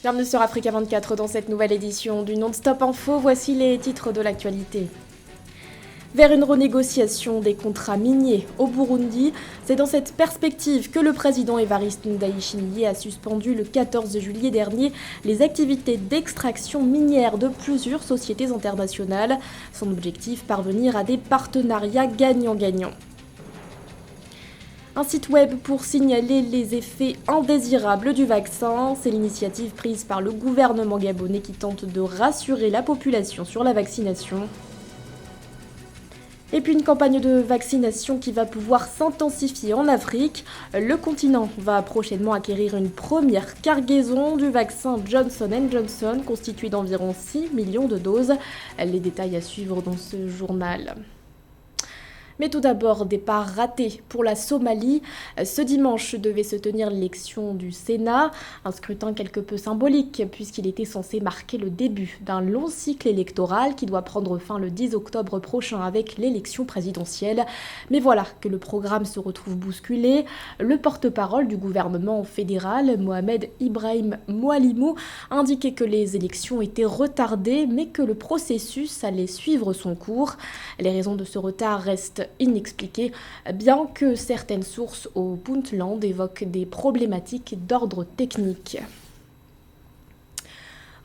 Bienvenue sur Africa 24 dans cette nouvelle édition du Non-Stop Info. Voici les titres de l'actualité. Vers une renégociation des contrats miniers au Burundi, c'est dans cette perspective que le président Evariste Ndayishimiye a suspendu le 14 juillet dernier les activités d'extraction minière de plusieurs sociétés internationales. Son objectif, parvenir à des partenariats gagnant-gagnant. Un site web pour signaler les effets indésirables du vaccin, c'est l'initiative prise par le gouvernement gabonais qui tente de rassurer la population sur la vaccination. Et puis une campagne de vaccination qui va pouvoir s'intensifier en Afrique. Le continent va prochainement acquérir une première cargaison du vaccin Johnson & Johnson, constitué d'environ 6 millions de doses. Les détails à suivre dans ce journal. Mais tout d'abord, départ raté pour la Somalie. Ce dimanche devait se tenir l'élection du Sénat, un scrutin quelque peu symbolique puisqu'il était censé marquer le début d'un long cycle électoral qui doit prendre fin le 10 octobre prochain avec l'élection présidentielle. Mais voilà que le programme se retrouve bousculé. Le porte-parole du gouvernement fédéral, Mohamed Ibrahim Moualimou, a indiqué que les élections étaient retardées mais que le processus allait suivre son cours. Les raisons de ce retard restent inexpliquées, bien que certaines sources au Puntland évoquent des problématiques d'ordre technique.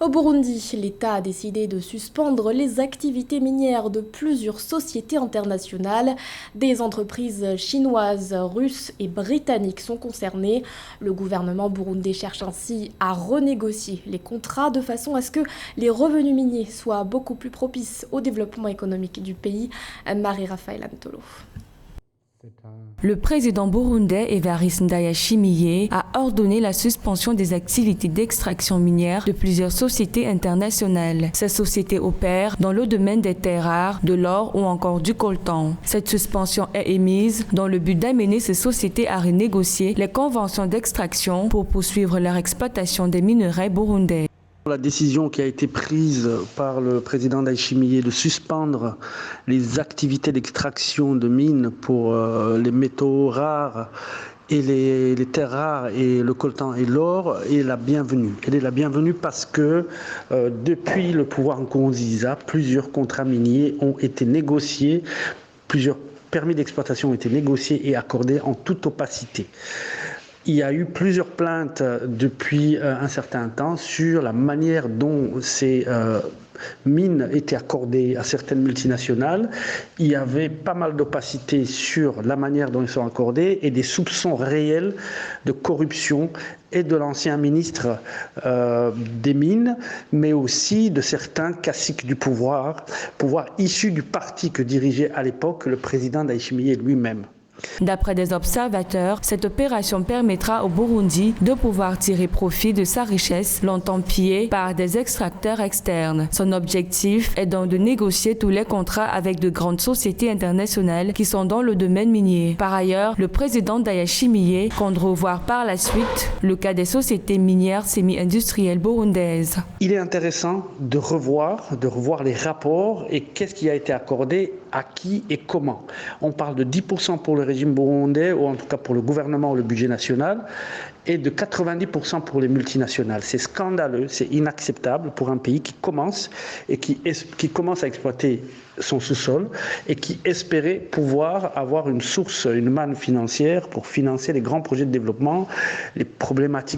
Au Burundi, l'État a décidé de suspendre les activités minières de plusieurs sociétés internationales. Des entreprises chinoises, russes et britanniques sont concernées. Le gouvernement burundais cherche ainsi à renégocier les contrats de façon à ce que les revenus miniers soient beaucoup plus propices au développement économique du pays. Marie-Raphaël Antolo. Le président burundais Evariste Ndayishimiye a ordonné la suspension des activités d'extraction minière de plusieurs sociétés internationales. Ces sociétés opèrent dans le domaine des terres rares, de l'or ou encore du coltan. Cette suspension est émise dans le but d'amener ces sociétés à renégocier les conventions d'extraction pour poursuivre leur exploitation des minerais burundais. La décision qui a été prise par le président Ndayishimiye de suspendre les activités d'extraction de mines pour les métaux rares et les terres rares et le coltan et l'or est la bienvenue. Elle est la bienvenue parce que depuis le pouvoir Nkurunziza, plusieurs contrats miniers ont été négociés, plusieurs permis d'exploitation ont été négociés et accordés en toute opacité. Il y a eu plusieurs plaintes depuis un certain temps sur la manière dont ces mines étaient accordées à certaines multinationales. Il y avait pas mal d'opacité sur la manière dont elles sont accordées et des soupçons réels de corruption et de l'ancien ministre des Mines, mais aussi de certains caciques du pouvoir issus du parti que dirigeait à l'époque le président Ndayishimiye lui-même. D'après des observateurs, cette opération permettra au Burundi de pouvoir tirer profit de sa richesse longtemps pillée par des extracteurs externes. Son objectif est donc de négocier tous les contrats avec de grandes sociétés internationales qui sont dans le domaine minier. Par ailleurs, le président Ndayishimiye compte revoir par la suite le cas des sociétés minières semi-industrielles burundaises. Il est intéressant de revoir les rapports et qu'est-ce qui a été accordé à qui et comment. On parle de 10% pour le régime burundais, ou en tout cas pour le gouvernement ou le budget national, et de 90% pour les multinationales. C'est scandaleux, c'est inacceptable pour un pays qui commence à exploiter son sous-sol et qui espérait pouvoir avoir une source, une manne financière pour financer les grands projets de développement,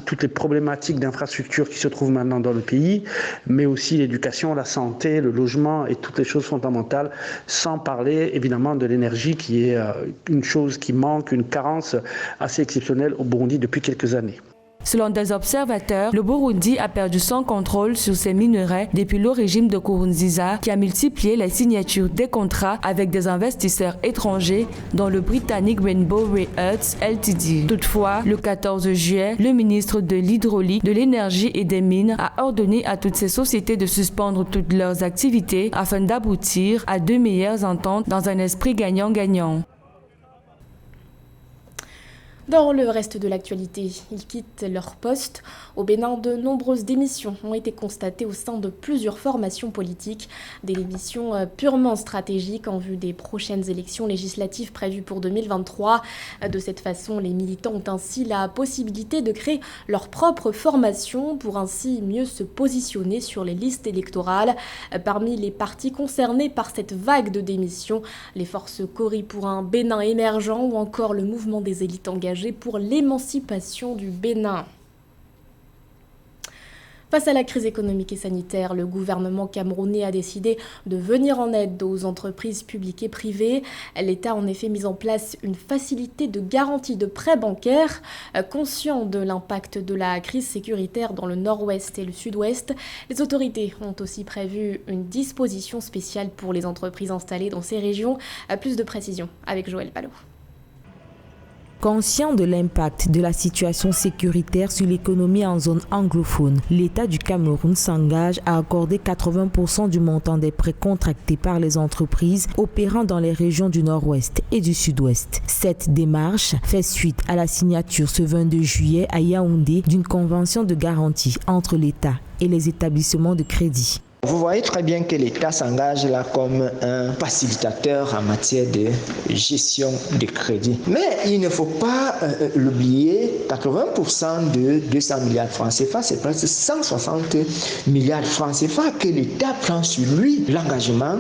toutes les problématiques d'infrastructures qui se trouvent maintenant dans le pays, mais aussi l'éducation, la santé, le logement et toutes les choses fondamentales, sans parler évidemment de l'énergie qui est une chose qui manque, une carence assez exceptionnelle au Burundi depuis quelques années. Selon des observateurs, le Burundi a perdu son contrôle sur ses minerais depuis le régime de Nkurunziza qui a multiplié les signatures des contrats avec des investisseurs étrangers dont le britannique Rainbow Rare Earths Ltd. Toutefois, le 14 juillet, le ministre de l'Hydraulique, de l'Énergie et des Mines a ordonné à toutes ces sociétés de suspendre toutes leurs activités afin d'aboutir à de meilleures ententes dans un esprit gagnant-gagnant. Dans le reste de l'actualité, ils quittent leur poste. Au Bénin, de nombreuses démissions ont été constatées au sein de plusieurs formations politiques. Des démissions purement stratégiques en vue des prochaines élections législatives prévues pour 2023. De cette façon, les militants ont ainsi la possibilité de créer leur propre formation pour ainsi mieux se positionner sur les listes électorales. Parmi les partis concernés par cette vague de démissions, les forces Cori pour un Bénin émergent ou encore le mouvement des élites engagées pour l'émancipation du Bénin. Face à la crise économique et sanitaire, le gouvernement camerounais a décidé de venir en aide aux entreprises publiques et privées. L'État a en effet mis en place une facilité de garantie de prêts bancaires. Conscient de l'impact de la crise sécuritaire dans le nord-ouest et le sud-ouest, les autorités ont aussi prévu une disposition spéciale pour les entreprises installées dans ces régions. Plus de précisions avec Joël Palot. Conscient de l'impact de la situation sécuritaire sur l'économie en zone anglophone, l'État du Cameroun s'engage à accorder 80% du montant des prêts contractés par les entreprises opérant dans les régions du Nord-Ouest et du Sud-Ouest. Cette démarche fait suite à la signature ce 22 juillet à Yaoundé d'une convention de garantie entre l'État et les établissements de crédit. Vous voyez très bien que l'État s'engage là comme un facilitateur en matière de gestion des crédits. Mais il ne faut pas l'oublier, 80% de 200 milliards de francs CFA, c'est presque 160 milliards de francs CFA que l'État prend sur lui l'engagement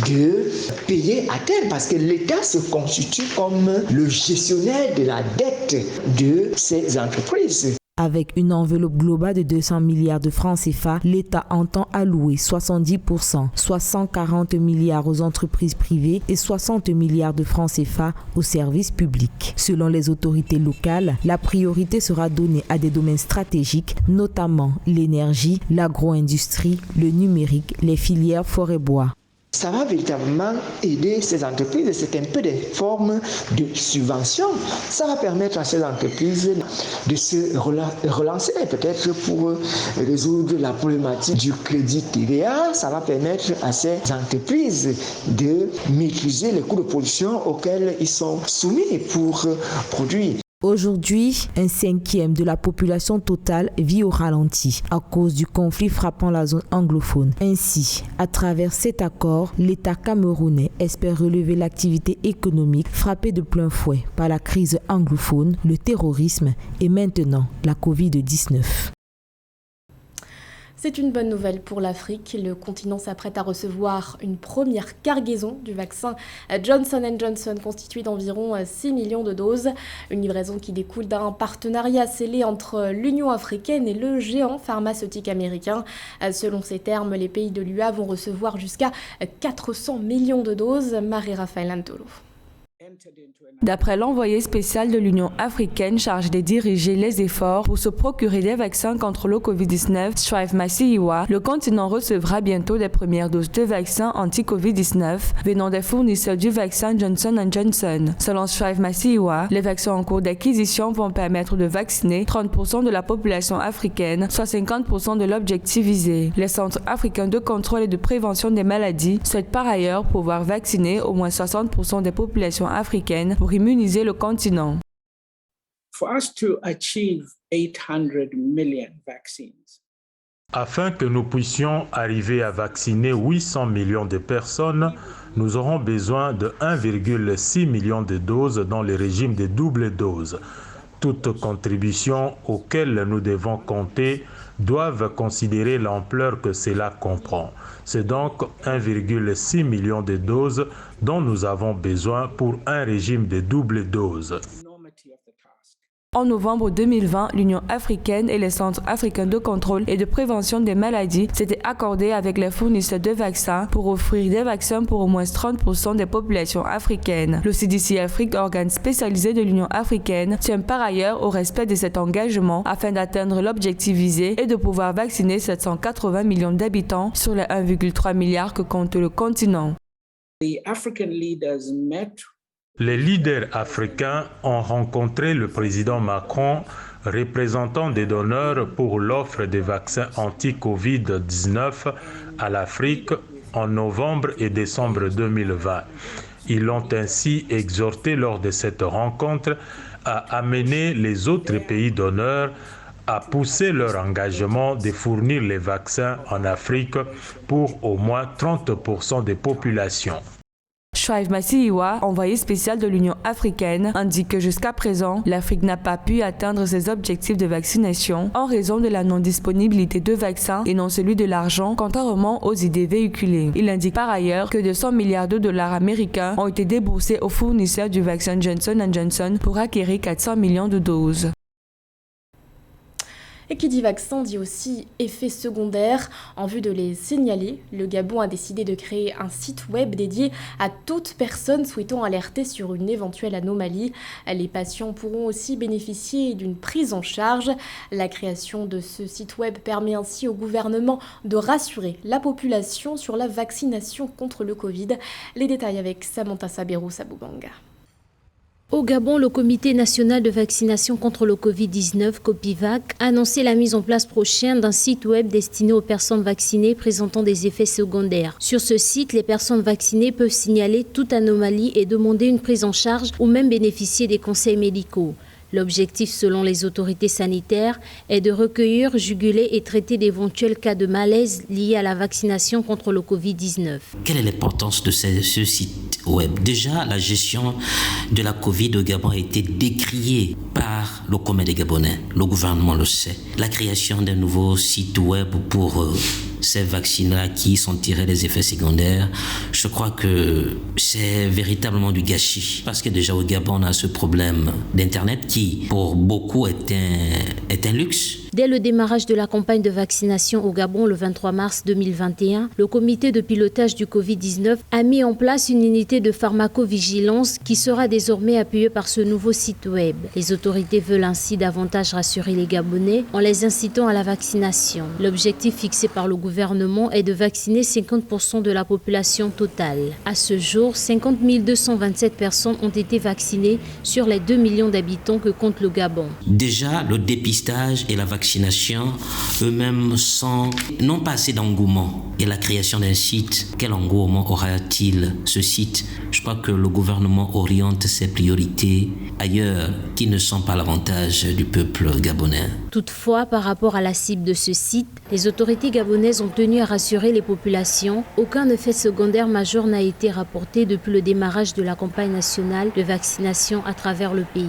de payer à terme parce que l'État se constitue comme le gestionnaire de la dette de ces entreprises. Avec une enveloppe globale de 200 milliards de francs CFA, l'État entend allouer 70%, soit 140 milliards aux entreprises privées et 60 milliards de francs CFA aux services publics. Selon les autorités locales, la priorité sera donnée à des domaines stratégiques, notamment l'énergie, l'agro-industrie, le numérique, les filières forêt-bois. Ça va véritablement aider ces entreprises. C'est un peu des formes de subvention. Ça va permettre à ces entreprises de se relancer, peut-être pour résoudre la problématique du crédit TVA. Ça va permettre à ces entreprises de maîtriser les coûts de production auxquels ils sont soumis pour produire. Aujourd'hui, un cinquième de la population totale vit au ralenti à cause du conflit frappant la zone anglophone. Ainsi, à travers cet accord, l'État camerounais espère relever l'activité économique frappée de plein fouet par la crise anglophone, le terrorisme et maintenant la Covid-19. C'est une bonne nouvelle pour l'Afrique. Le continent s'apprête à recevoir une première cargaison du vaccin Johnson & Johnson constitué d'environ 6 millions de doses. Une livraison qui découle d'un partenariat scellé entre l'Union africaine et le géant pharmaceutique américain. Selon ces termes, les pays de l'UA vont recevoir jusqu'à 400 millions de doses. Marie-Raphaël Antolo. D'après l'envoyé spécial de l'Union africaine chargé de diriger les efforts pour se procurer des vaccins contre le Covid-19, Strive Masiyiwa, le continent recevra bientôt les premières doses de vaccins anti-Covid-19 venant des fournisseurs du vaccin Johnson & Johnson. Selon Strive Masiyiwa, les vaccins en cours d'acquisition vont permettre de vacciner 30% de la population africaine, soit 50% de l'objectif visé. Les centres africains de contrôle et de prévention des maladies souhaitent par ailleurs pouvoir vacciner au moins 60% des populations africaines pour immuniser le continent. Afin que nous puissions arriver à vacciner 800 millions de personnes, nous aurons besoin de 1,6 million de doses dans le régime de double dose. Toute contribution auxquelles nous devons compter doivent considérer l'ampleur que cela comprend. C'est donc 1,6 million de doses dont nous avons besoin pour un régime de double dose. En novembre 2020, l'Union africaine et les centres africains de contrôle et de prévention des maladies s'étaient accordés avec les fournisseurs de vaccins pour offrir des vaccins pour au moins 30% des populations africaines. Le CDC Afrique, organe spécialisé de l'Union africaine, tient par ailleurs au respect de cet engagement afin d'atteindre l'objectif visé et de pouvoir vacciner 780 millions d'habitants sur les 1,3 milliard que compte le continent. Les leaders africains ont rencontré le président Macron, représentant des donneurs pour l'offre des vaccins anti-Covid-19 à l'Afrique en novembre et décembre 2020. Ils l'ont ainsi exhorté lors de cette rencontre a amené les autres pays donneurs à pousser leur engagement de fournir les vaccins en Afrique pour au moins 30% des populations. Shoaib Massiwa, envoyé spécial de l'Union africaine, indique que jusqu'à présent, l'Afrique n'a pas pu atteindre ses objectifs de vaccination en raison de la non-disponibilité de vaccins et non celui de l'argent, contrairement aux idées véhiculées. Il indique par ailleurs que 200 milliards de dollars américains ont été déboursés aux fournisseurs du vaccin Johnson & Johnson pour acquérir 400 millions de doses. Et qui dit vaccin dit aussi effets secondaires. En vue de les signaler, le Gabon a décidé de créer un site web dédié à toute personne souhaitant alerter sur une éventuelle anomalie. Les patients pourront aussi bénéficier d'une prise en charge. La création de ce site web permet ainsi au gouvernement de rassurer la population sur la vaccination contre le Covid. Les détails avec Samantha Sabero Sabubanga. Au Gabon, le Comité national de vaccination contre le Covid-19, COPIVAC, a annoncé la mise en place prochaine d'un site web destiné aux personnes vaccinées présentant des effets secondaires. Sur ce site, les personnes vaccinées peuvent signaler toute anomalie et demander une prise en charge ou même bénéficier des conseils médicaux. L'objectif, selon les autorités sanitaires, est de recueillir, juguler et traiter d'éventuels cas de malaise liés à la vaccination contre le Covid-19. Quelle est l'importance de ce site web? Déjà, la gestion de la Covid au Gabon a été décriée par le commun des Gabonais. Le gouvernement le sait. La création d'un nouveau site web pour ces vaccins-là qui sont tirés des effets secondaires, je crois que c'est véritablement du gâchis. Parce que déjà au Gabon, on a ce problème d'Internet qui, pour beaucoup, est un luxe. Dès le démarrage de la campagne de vaccination au Gabon le 23 mars 2021, le comité de pilotage du Covid-19 a mis en place une unité de pharmacovigilance qui sera désormais appuyée par ce nouveau site web. Les autorités veulent ainsi davantage rassurer les Gabonais en les incitant à la vaccination. L'objectif fixé par le gouvernement est de vacciner 50% de la population totale. À ce jour, 50 227 personnes ont été vaccinées sur les 2 millions d'habitants que compte le Gabon. Déjà, le dépistage et la vaccination eux-mêmes n'ont pas assez d'engouement. Et la création d'un site, quel engouement aura-t-il ce site? Je crois que le gouvernement oriente ses priorités ailleurs qui ne sont pas l'avantage du peuple gabonais. Toutefois, par rapport à la cible de ce site, les autorités gabonaises ont tenu à rassurer les populations. Aucun effet secondaire majeur n'a été rapporté depuis le démarrage de la campagne nationale de vaccination à travers le pays.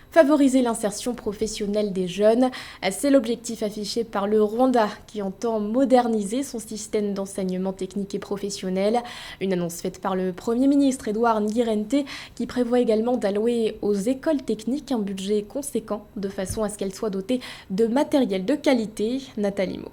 Favoriser l'insertion professionnelle des jeunes, c'est l'objectif affiché par le Rwanda qui entend moderniser son système d'enseignement technique et professionnel. Une annonce faite par le Premier ministre Edouard Ngirente qui prévoit également d'allouer aux écoles techniques un budget conséquent de façon à ce qu'elles soient dotées de matériel de qualité. Nathalie Mo.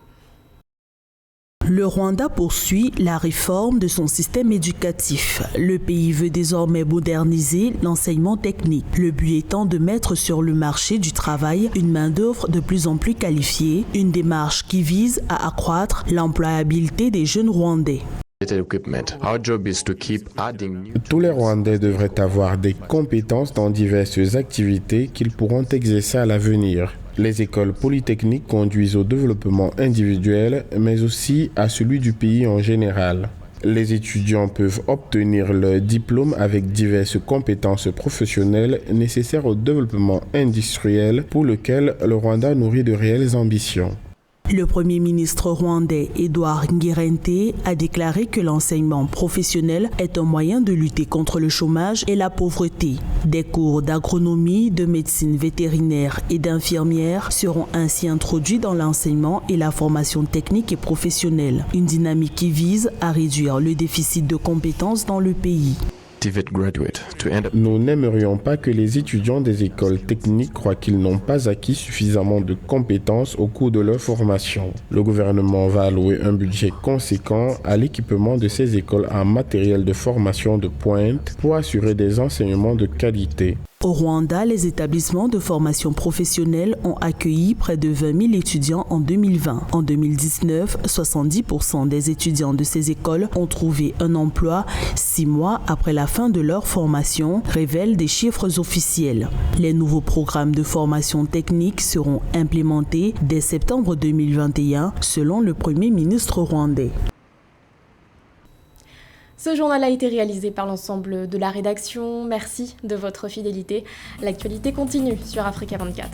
Le Rwanda poursuit la réforme de son système éducatif. Le pays veut désormais moderniser l'enseignement technique, le but étant de mettre sur le marché du travail une main-d'œuvre de plus en plus qualifiée, une démarche qui vise à accroître l'employabilité des jeunes Rwandais. Tous les Rwandais devraient avoir des compétences dans diverses activités qu'ils pourront exercer à l'avenir. Les écoles polytechniques conduisent au développement individuel, mais aussi à celui du pays en général. Les étudiants peuvent obtenir leur diplôme avec diverses compétences professionnelles nécessaires au développement industriel pour lequel le Rwanda nourrit de réelles ambitions. Le Premier ministre rwandais Edouard Ngirente a déclaré que l'enseignement professionnel est un moyen de lutter contre le chômage et la pauvreté. Des cours d'agronomie, de médecine vétérinaire et d'infirmière seront ainsi introduits dans l'enseignement et la formation technique et professionnelle, une dynamique qui vise à réduire le déficit de compétences dans le pays. Nous n'aimerions pas que les étudiants des écoles techniques croient qu'ils n'ont pas acquis suffisamment de compétences au cours de leur formation. Le gouvernement va allouer un budget conséquent à l'équipement de ces écoles en matériel de formation de pointe pour assurer des enseignements de qualité. Au Rwanda, les établissements de formation professionnelle ont accueilli près de 20 000 étudiants en 2020. En 2019, 70% des étudiants de ces écoles ont trouvé un emploi 6 mois après la fin de leur formation, révèlent des chiffres officiels. Les nouveaux programmes de formation technique seront implémentés dès septembre 2021, selon le Premier ministre rwandais. Ce journal a été réalisé par l'ensemble de la rédaction. Merci de votre fidélité. L'actualité continue sur Africa 24.